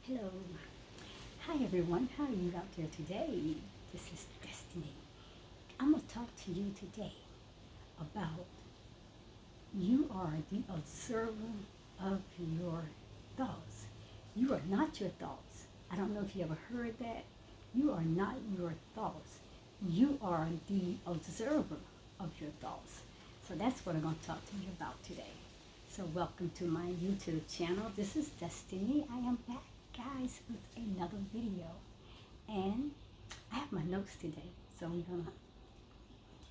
Hello. Hi everyone. How are you out there today? This is Destiny. I'm going to talk to you today about you are the observer of your thoughts. You are not your thoughts. I don't know if you ever heard that. You are not your thoughts. You are the observer of your thoughts. So that's what I'm going to talk to you about today. So welcome to my YouTube channel. This is Destiny. I am back, guys, with another video. And I have my notes today. So we're going to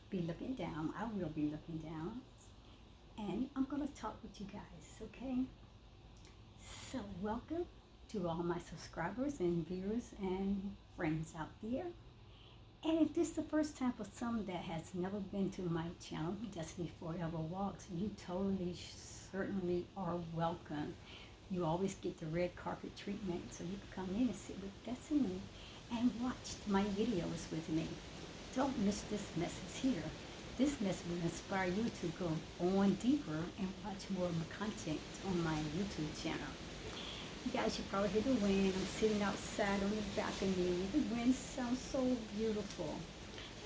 be looking down. I will be looking down. And I'm going to talk with you guys, okay? So welcome to all my subscribers and viewers and friends out there. And if this is the first time for some that has never been to my channel, Destiny Forever Walks, you totally certainly are welcome. You always get the red carpet treatment, so you can come in and sit with Destiny and watch my videos with me. Don't miss this message here. This message will inspire you to go on deeper and watch more of my content on my YouTube channel. You guys should probably hear the wind. I'm sitting outside on the balcony. The wind sounds so beautiful.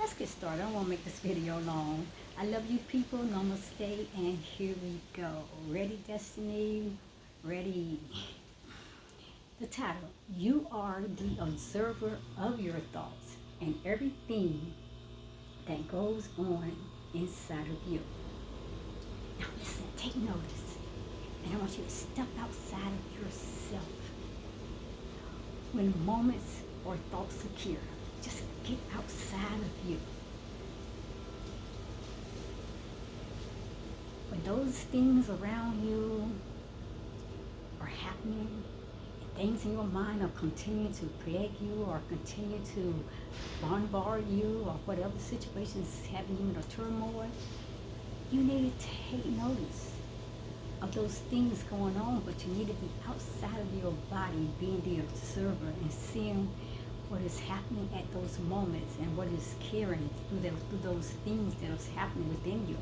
Let's get started. I don't want to make this video long. I love you people. Namaste. And here we go. Ready, Destiny? Ready. The title, you are the observer of your thoughts and everything that goes on inside of you. Now listen, take notice. And I want you to step outside of yourself. When moments or thoughts occur, just get outside of you. When those things around you are happening, and things in your mind are continuing to plague you or continue to bombard you or whatever situation is having you in a turmoil, you need to take notice of those things going on, but you need to be outside of your body, being the observer and seeing what is happening at those moments and what is carrying through those things that is happening within you.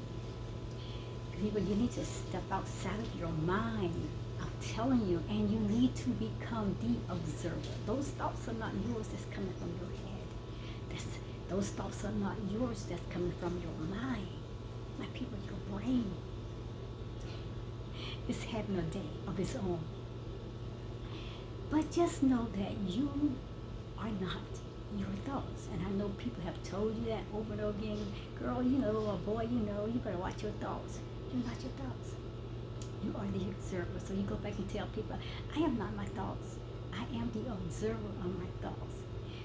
People, you need to step outside of your mind. I'm telling you, and you need to become the observer. Those thoughts are not yours that's coming from your head. Those thoughts are not yours that's coming from your mind. My people, your brain is having a day of its own. But just know that you are not your thoughts. And I know people have told you that over and over again. Girl, you know, or boy, you know, you better watch your thoughts. You're not your thoughts. You are the observer. So you go back and tell people, I am not my thoughts. I am the observer of my thoughts.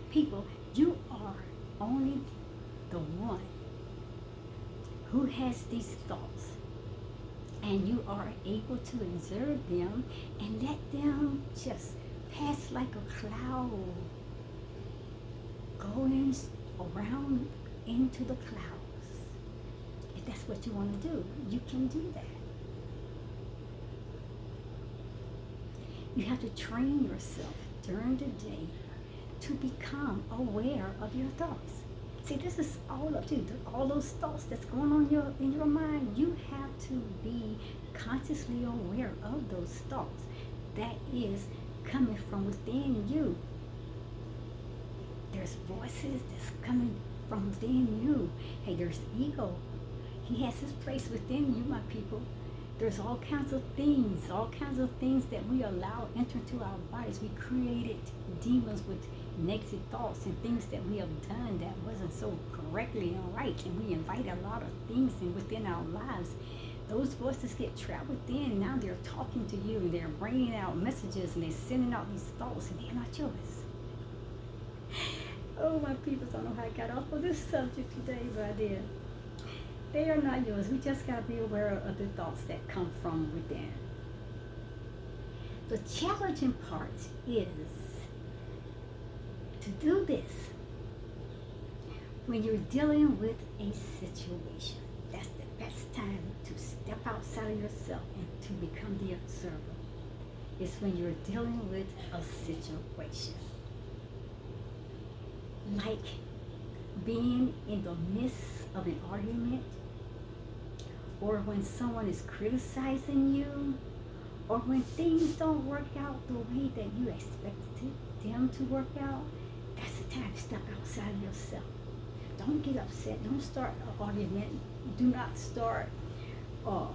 People, you are only the one who has these thoughts. And you are able to observe them and let them just pass like a cloud, going around into the clouds. If that's what you want to do, you can do that. You have to train yourself during the day to become aware of your thoughts. See, this is all up to you. All those thoughts that's going on in your mind, you have to be consciously aware of those thoughts that is coming from within you. There's voices that's coming from within you. Hey, there's ego. He has his place within you, my people. There's all kinds of things that we allow enter into our bodies. We created demons with negative thoughts and things that we have done that wasn't so correctly and right, and we invite a lot of things in within our lives. Those voices get trapped within. Now they're talking to you, and they're bringing out messages, and they're sending out these thoughts, and they're not yours. Oh, my people, I don't know how I got off of this subject today, but I did. They are not yours. We just got to be aware of the thoughts that come from within. The challenging part is to do this when you're dealing with a situation. That's the best time to step outside of yourself and to become the observer. It's when you're dealing with a situation. Like being in the midst of an argument, or when someone is criticizing you, or when things don't work out the way that you expected them to work out, that's the time to step outside of yourself. Don't get upset. Don't start an argument. Do not start, uh,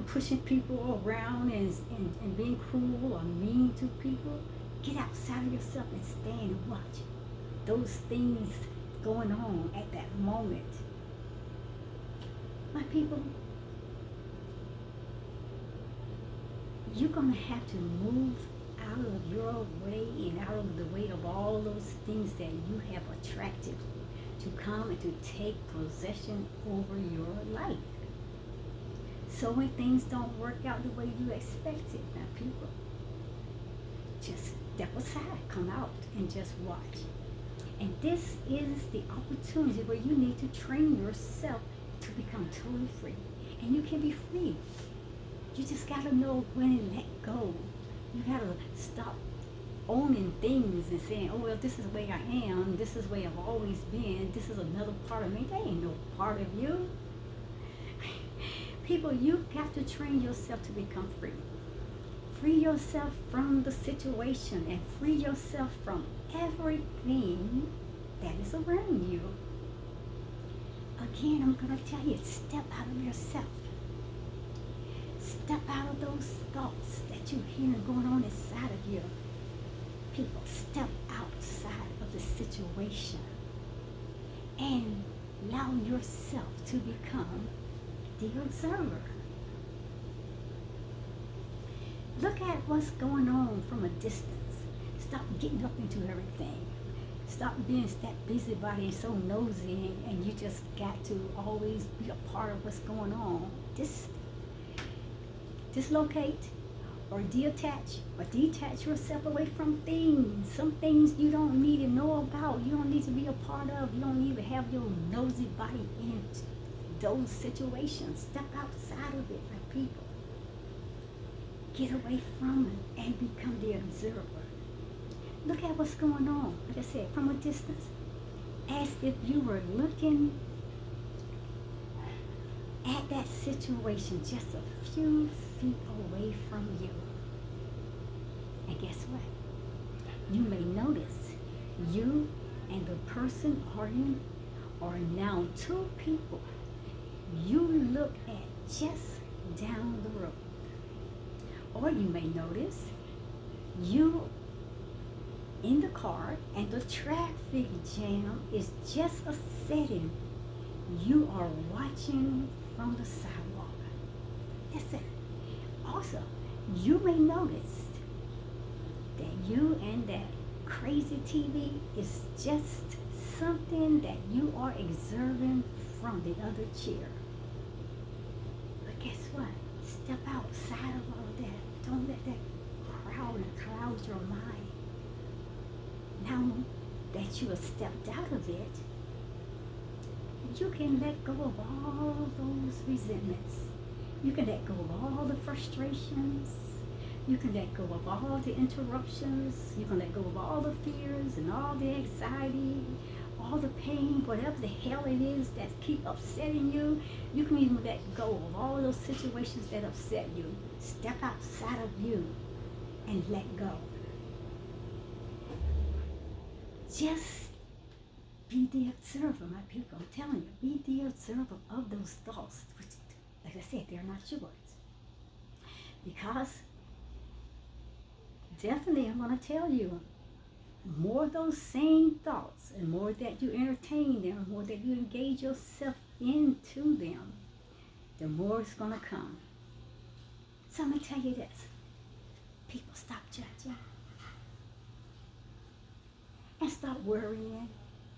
pushing people around and being cruel or mean to people. Get outside of yourself and stand and watch those things going on at that moment. My people, you're going to have to move out of your way and out of the way of all those things that you have attracted to come and to take possession over your life. So when things don't work out the way you expected, now people, just step aside, come out and just watch. And this is the opportunity where you need to train yourself to become totally free. And you can be free. You just got to know when to let go. You got to stop owning things and saying, oh, well, this is the way I am. This is the way I've always been. This is another part of me. That ain't no part of you. People, you got to train yourself to become free. Free yourself from the situation and free yourself from everything that is around you. Again, I'm going to tell you, step out of yourself. Step out of those thoughts that you hear going on inside of you. People, step outside of the situation and allow yourself to become the observer. Look at what's going on from a distance. Stop getting up into everything. Stop being that busybody and so nosy and you just got to always be a part of what's going on. Dislocate or detach yourself away from things. Some things you don't need to know about. You don't need to be a part of. You don't need to have your nosy body in those situations. Step outside of it, my people. Get away from it and become the observer. Look at what's going on, like I said, from a distance. As if you were looking at that situation just a few feet away from you. And guess what? You may notice you and the person arguing are now two people you look at just down the road. Or you may notice you in the car and the traffic jam is just a setting. You are watching from the sidewalk. That's it. Also, you may notice that you and that crazy TV is just something that you are observing from the other chair. But guess what? Step outside of all that. Don't let that cloud your mind. Now that you have stepped out of it, you can let go of all those resentments. You can let go of all the frustrations. You can let go of all the interruptions. You can let go of all the fears and all the anxiety, all the pain, whatever the hell it is that keep upsetting you. You can even let go of all those situations that upset you. Step outside of you and let go. Just be the observer, my people. I'm telling you, be the observer of those thoughts, which, like I said, they're not yours. Because definitely I'm going to tell you, more of those same thoughts and more that you entertain them, more that you engage yourself into them, the more it's going to come. So I'm going to tell you this. People, stop judging. And stop worrying.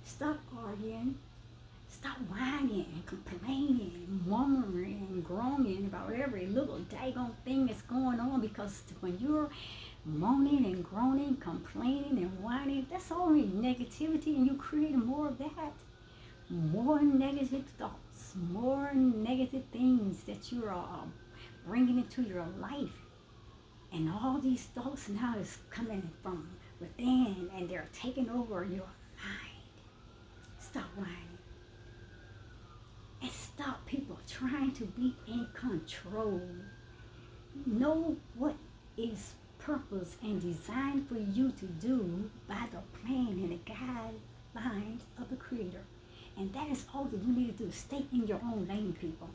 Stop arguing. Stop whining and complaining and murmuring and groaning about every little daggone thing that's going on, because when you're moaning and groaning, complaining and whining, that's only negativity, and you create more of that. More negative thoughts, more negative things that you are bringing into your life. And all these thoughts now is coming from within, and they're taking over your mind. Stop whining. And stop people trying to be in control. Know what is purpose and designed for you to do by the plan and the guidelines of the Creator. And that is all that you need to do. Stay in your own lane, people.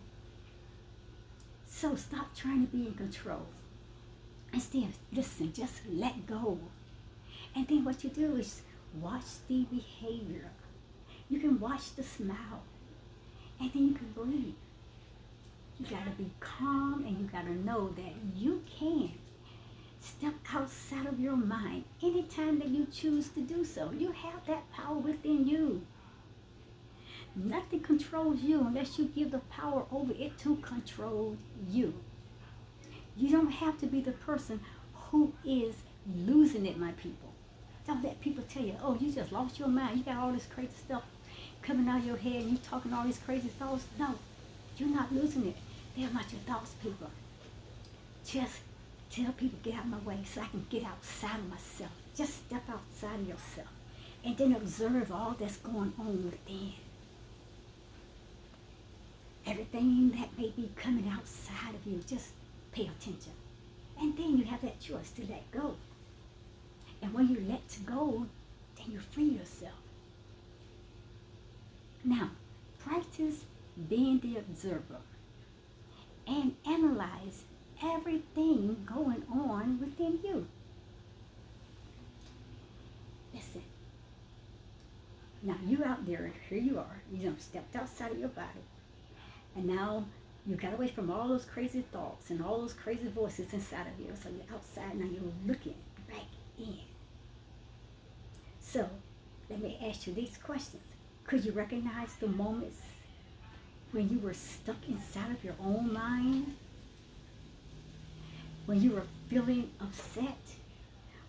So stop trying to be in control. Instead, listen, just let go. And then what you do is watch the behavior. You can watch the smile. And then you can breathe. You got to be calm, and you got to know that you can step outside of your mind anytime that you choose to do so. You have that power within you. Nothing controls you unless you give the power over it to control you. You don't have to be the person who is losing it, my people. Don't let people tell you, oh, you just lost your mind. You got all this crazy stuff coming out of your head and you talking all these crazy thoughts. No, you're not losing it. They're not your thoughts, people. Just tell people, get out of my way so I can get outside of myself. Just step outside of yourself and then observe all that's going on within. Everything that may be coming outside of you, just pay attention. And then you have that choice to let go. And when you let go, then you free yourself. Now, practice being the observer and analyze everything going on within you. Listen. Now, you out there, here you are. You stepped outside of your body. And now you got away from all those crazy thoughts and all those crazy voices inside of you. So you're outside, now you're looking back in. So let me ask you these questions. Could you recognize the moments when you were stuck inside of your own mind? When you were feeling upset?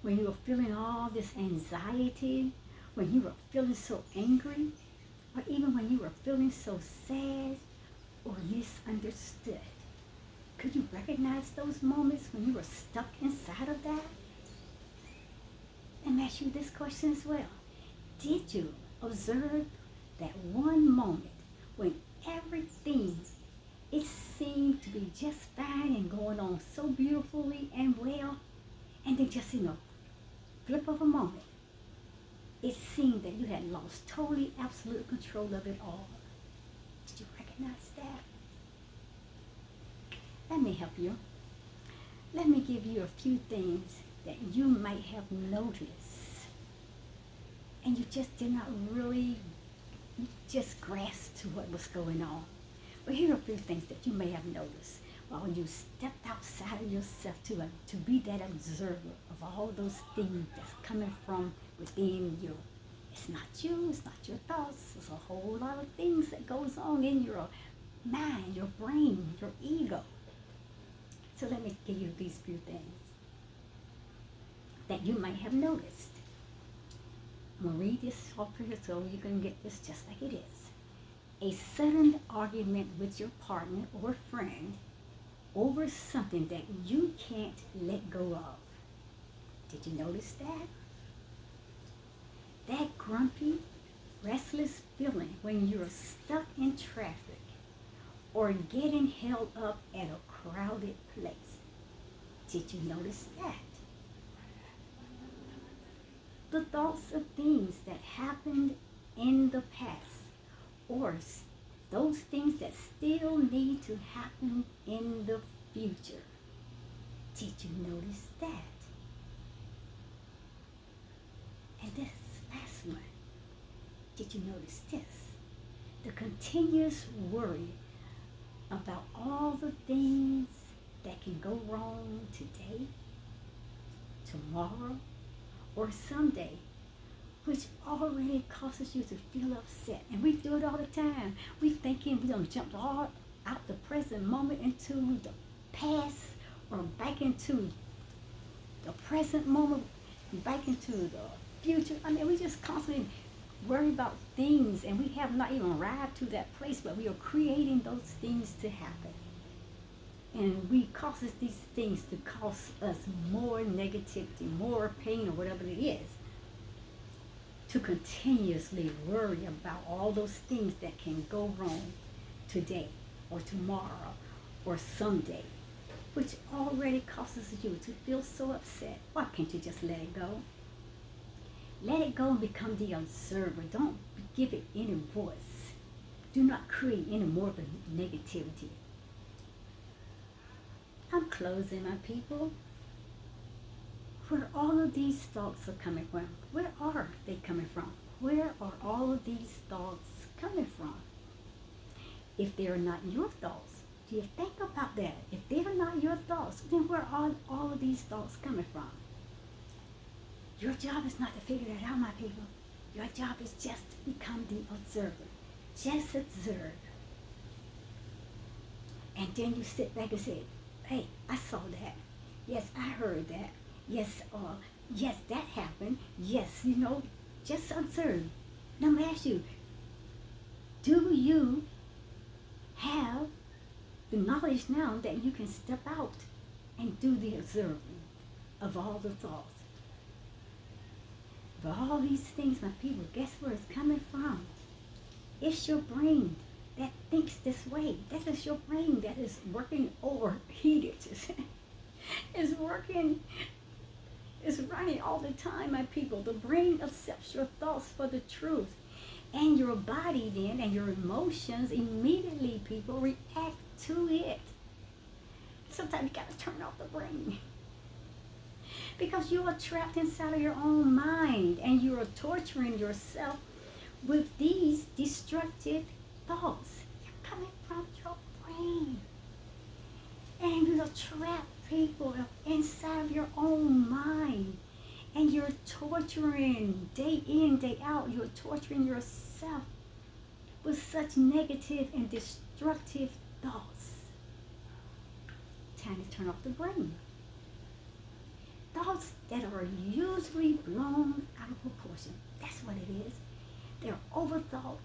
When you were feeling all this anxiety? When you were feeling so angry? Or even when you were feeling so sad or misunderstood? Could you recognize those moments when you were stuck inside of that? Let me ask you this question as well. Did you observe that one moment when everything, it seemed to be just fine and going on so beautifully and well, and then just in a flip of a moment, it seemed that you had lost totally absolute control of it all? Did you recognize that? Let me help you. Let me give you a few things that you might have noticed and you just did not really just grasp to what was going on. Well, here are a few things that you may have noticed while you stepped outside of yourself to be that observer of all those things that's coming from within you. It's not you, it's not your thoughts. There's a whole lot of things that goes on in your mind, your brain, your ego. So let me give you these few things that you might have noticed. I'm going to read this off here so you can get this just like it is. A sudden argument with your partner or friend over something that you can't let go of. Did you notice that? That grumpy, restless feeling when you're stuck in traffic or getting held up at a crowded place. Did you notice that? The thoughts of things that happened in the past or those things that still need to happen in the future. Did you notice that? And this last one, did you notice this? The continuous worry about all the things that can go wrong today, tomorrow, or someday, which already causes you to feel upset. And we do it all the time. We thinking we're going to jump all out the present moment into the past or back into the present moment, back into the future. I mean, we just constantly worry about things and we have not even arrived to that place, but we are creating those things to happen. And we causes these things to cause us more negativity, more pain, or whatever it is, to continuously worry about all those things that can go wrong today or tomorrow or someday, which already causes you to feel so upset. Why can't you just let it go? Let it go and become the observer. Don't give it any voice. Do not create any more of a negativity. I'm closing, my people. Where all of these thoughts are coming from? Where are they coming from? Where are all of these thoughts coming from? If they are not your thoughts, do you think about that? If they are not your thoughts, then where are all of these thoughts coming from? Your job is not to figure that out, my people. Your job is just to become the observer. Just observe. And then you sit back and say, hey, I saw that. Yes, I heard that. Yes, yes, that happened. Yes, just observe. Now I'm going to ask you, do you have the knowledge now that you can step out and do the observing of all the thoughts? But all these things, my people, guess where it's coming from? It's your brain that thinks this way. That is your brain that is working overheated. It's working, it's running all the time, my people. The brain accepts your thoughts for the truth. And your body then and your emotions immediately, people, react to it. Sometimes you got to turn off the brain. Because you are trapped inside of your own mind and you are torturing yourself with these destructive thoughts. They're coming from your brain. And you are trapped, people, inside of your own mind. And you're torturing day in, day out. You're torturing yourself with such negative and destructive thoughts. Time to turn off the brain. Thoughts that are usually blown out of proportion. That's what it is. They're overthought.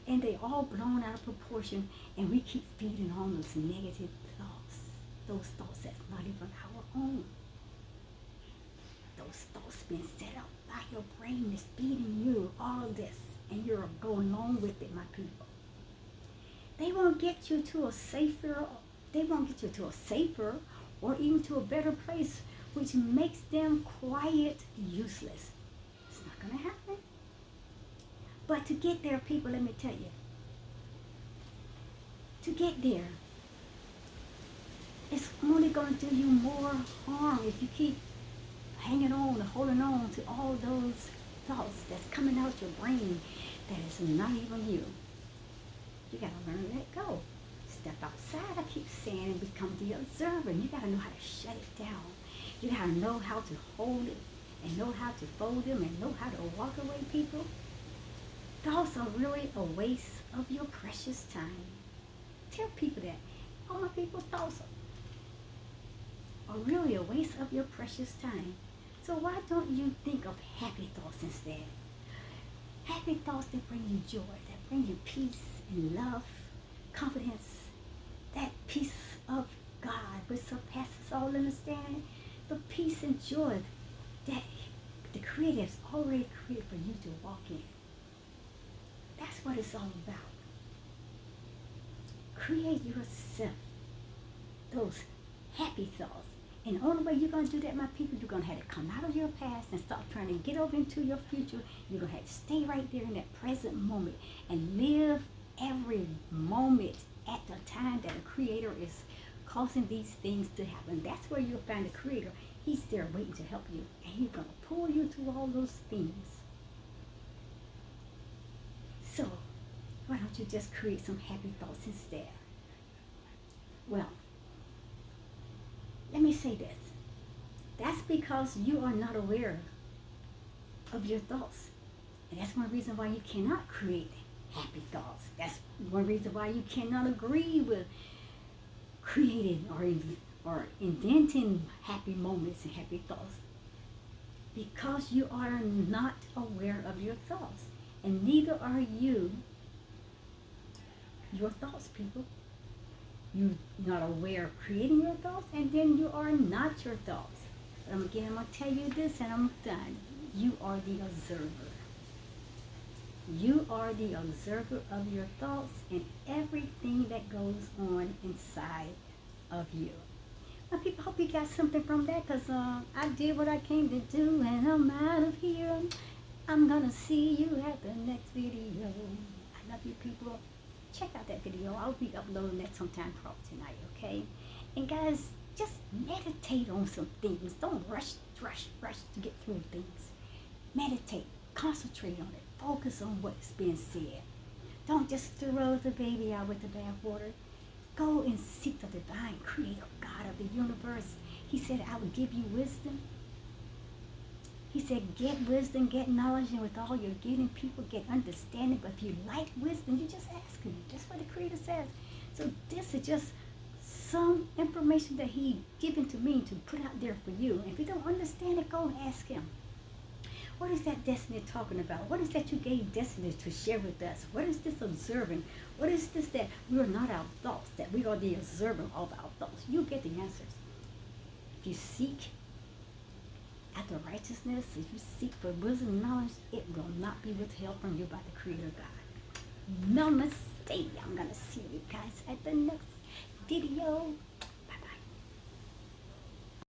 And they're all blown out of proportion. And we keep feeding on those negative thoughts. Those thoughts that's not even our own. Those thoughts being set up by your brain is feeding you all of this. And you're going along with it, my people. They won't get you to a safer, or even to a better place, which makes them quiet, useless. It's not going to happen. But to get there, people, let me tell you, to get there, it's only going to do you more harm if you keep hanging on and holding on to all those thoughts that's coming out your brain that is not even you. You got to learn to let go. Step outside, I keep saying, and become the observer. You got to know how to shut it down. You got to know how to hold it and know how to fold them and know how to walk away, people. Thoughts are really a waste of your precious time. Tell people that. All my people, thoughts are really a waste of your precious time. So why don't you think of happy thoughts instead? Happy thoughts that bring you joy, that bring you peace and love, confidence, that peace of God which surpasses all understanding, the peace and joy that the Creator has already created for you to walk in. That's what it's all about. Create yourself those happy thoughts. And the only way you're going to do that, my people, you're going to have to come out of your past and stop trying to get over into your future. You're going to have to stay right there in that present moment and live every moment at the time that the Creator is causing these things to happen. That's where you'll find the Creator. He's there waiting to help you. And He's going to pull you through all those things. So, why don't you just create some happy thoughts instead? Well, let me say this. That's because you are not aware of your thoughts. And that's one reason why you cannot create happy thoughts. That's one reason why you cannot agree with creating or inventing happy moments and happy thoughts. Because you are not aware of your thoughts. And neither are you your thoughts, people. You're not aware of creating your thoughts, and then you are not your thoughts. But I'm going to tell you this, and I'm done. You are the observer. You are the observer of your thoughts and everything that goes on inside of you. Now, people, hope you got something from that, because I did what I came to do, and I'm out of here. I'm gonna see you at the next video. I love you, people. Check out that video. I'll be uploading that sometime tonight, okay? And guys, just meditate on some things. Don't rush to get through things. Meditate. Concentrate on it. Focus on what's being said. Don't just throw the baby out with the bathwater. Go and seek the divine creator God of the universe. He said, I will give you wisdom. He said, get wisdom, get knowledge, and with all you're getting, people get understanding. But if you like wisdom, you just ask him. That's what the creator says. So this is just some information that he given to me to put out there for you. And if you don't understand it, go and ask him. What is that destiny talking about? What is that you gave destiny to share with us? What is this observing? What is this that we are not our thoughts, that we are the observer of our thoughts? You get the answers. If you seek after righteousness, if you seek for wisdom and knowledge, it will not be withheld from you by the Creator God. Namaste. I'm going to see you guys at the next video.